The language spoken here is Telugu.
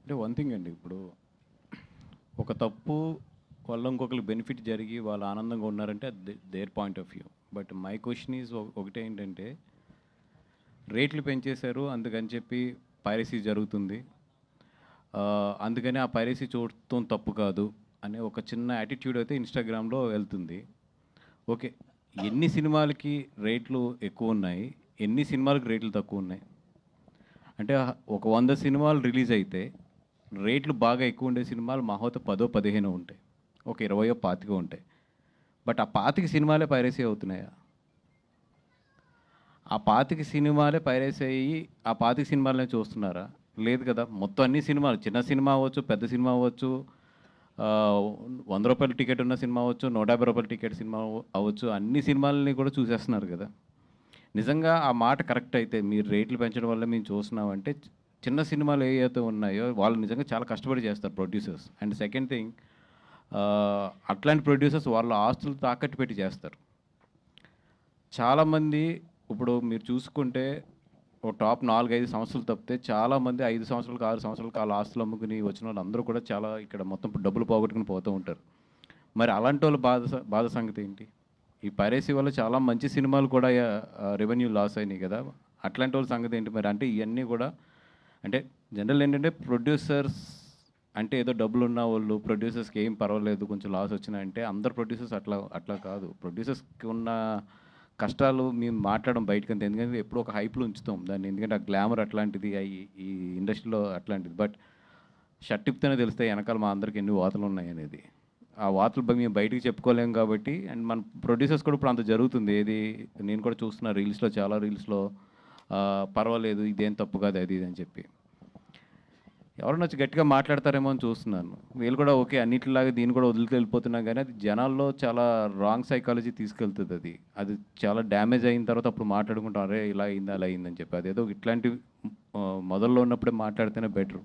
అంటే వన్ థింగ్ అండి. ఇప్పుడు ఒక తప్పు వల్ల ఇంకొకరికి బెనిఫిట్ జరిగి వాళ్ళు ఆనందంగా ఉన్నారంటే అది their point of view. But my question is ఒకటేంటంటే రేట్లు పెంచేశారు అందుకని చెప్పి పైరసీ జరుగుతుంది. అందుకని ఆ పైరసీ చూడటం తప్పు కాదు అనే ఒక చిన్న యాటిట్యూడ్ అయితే ఇన్‌స్టాగ్రామ్‌లో వెళ్తుంది. ఓకే. ఎన్ని సినిమాలకి రేట్లు ఎక్కువున్నాయి? ఎన్ని సినిమాలకి రేట్లు తక్కువున్నాయి? అంటే ఒక 100 సినిమాలు రిలీజ్ అయితే రేట్లు బాగా ఎక్కువ ఉండే సినిమాలు మహా అయితే 10, 15 ఉంటాయి. ఒక 20, 25 ఉంటాయి. బట్ ఆ 25 సినిమాలే పైరసీ అవుతున్నాయా? ఆ 25 సినిమాలే పైరసీ అయ్యి ఆ 25 సినిమాలనే చూస్తున్నారా? లేదు కదా! మొత్తం అన్ని సినిమాలు చిన్న సినిమా అవ్వచ్చు, పెద్ద సినిమా అవ్వచ్చు, రూ. 100 టికెట్ ఉన్న సినిమా అవ్వచ్చు, రూ. 150 టికెట్ సినిమా అవ్వచ్చు, అన్ని సినిమాలని కూడా చూసేస్తున్నారు కదా! నిజంగా ఆ మాట కరెక్ట్ అయితే మీరు రేట్లు పెంచడం వల్ల మేము చూస్తున్నామంటే చిన్న సినిమాలు ఏవైతే ఉన్నాయో వాళ్ళు నిజంగా చాలా కష్టపడి చేస్తారు ప్రొడ్యూసర్స్. అండ్ సెకండ్ థింగ్ అట్లాంటి ప్రొడ్యూసర్స్ వాళ్ళ ఆస్తులు తాకట్టు పెట్టి చేస్తారు. చాలామంది ఇప్పుడు మీరు చూసుకుంటే ఓ టాప్ 4, 5 సంవత్సరాలు తప్పితే చాలామంది 5 సంవత్సరాలకు, 6 సంవత్సరాలకు ఆళ్ళ ఆస్తులు అమ్ముకుని వచ్చిన వాళ్ళందరూ కూడా చాలా ఇక్కడ మొత్తం డబ్బులు పోగొట్టుకుని పోతూ ఉంటారు. మరి అలాంటోళ్ళ బాధ సంగతి ఏంటి? ఈ పైరసీ వల్ల చాలా మంచి సినిమాలు కూడా రెవెన్యూ లాస్ అయినాయి కదా! అట్లాంటోళ్ళ సంగతి ఏంటి మరి? అంటే ఇయన్నీ కూడా అంటే జనరల్ ఏంటంటే ప్రొడ్యూసర్స్ అంటే ఏదో డబ్బులున్న వోళ్ళు ప్రొడ్యూసర్స్‌కి ఏం పర్వాలేదు కొంచెం లాస్ వచ్చినా అంటే అందరు ప్రొడ్యూసర్స్ అట్లా అట్లా కాదు. ప్రొడ్యూసర్స్‌కి ఉన్న కష్టాలు మేము మాట్లాడడం బయటకంతే. ఎందుకంటే ఎప్పుడూ ఒక హైప్‌లో ఉంచుతాం దాన్ని. ఎందుకంటే ఆ గ్లామర్ అట్లాంటిది. ఈ ఇండస్ట్రీలో అట్లాంటిది. బట్ షర్ట్ ఇప్పితేనే తెలుస్తాయి ఎనకాల మా అందరికి ఎన్ని వాతలున్నాయనేది. ఆ వాతలు మేము బయటికి చెప్పుకోలేము కాబట్టి అండ్ మన ప్రొడ్యూసర్స్ కూడా ఇప్పుడు అంత జరుగుతుంది. ఏది నేను కూడా చూస్తున్నా రీల్స్‌లో చాలా రీల్స్‌లో పర్వాలేదు ఇదేం తప్పు కాదు అది ఇది అని చెప్పి. ఎవరైనా వచ్చి గట్టిగా మాట్లాడతారేమో అని చూస్తున్నాను. వీళ్ళు కూడా ఓకే అన్నిటిలాగా దీన్ని కూడా వదులుతూ వెళ్ళిపోతున్నా కానీ అది జనాల్లో చాలా రాంగ్ సైకాలజీ తీసుకెళ్తది అది. అది చాలా డ్యామేజ్ అయిన తర్వాత అప్పుడు మాట్లాడుకుంటాం. అరే ఇలా అయింది, అలా అయిందని చెప్పి. అదేదో ఇట్లాంటివి మొదల్లో ఉన్నప్పుడే మాట్లాడితేనే బెటరు.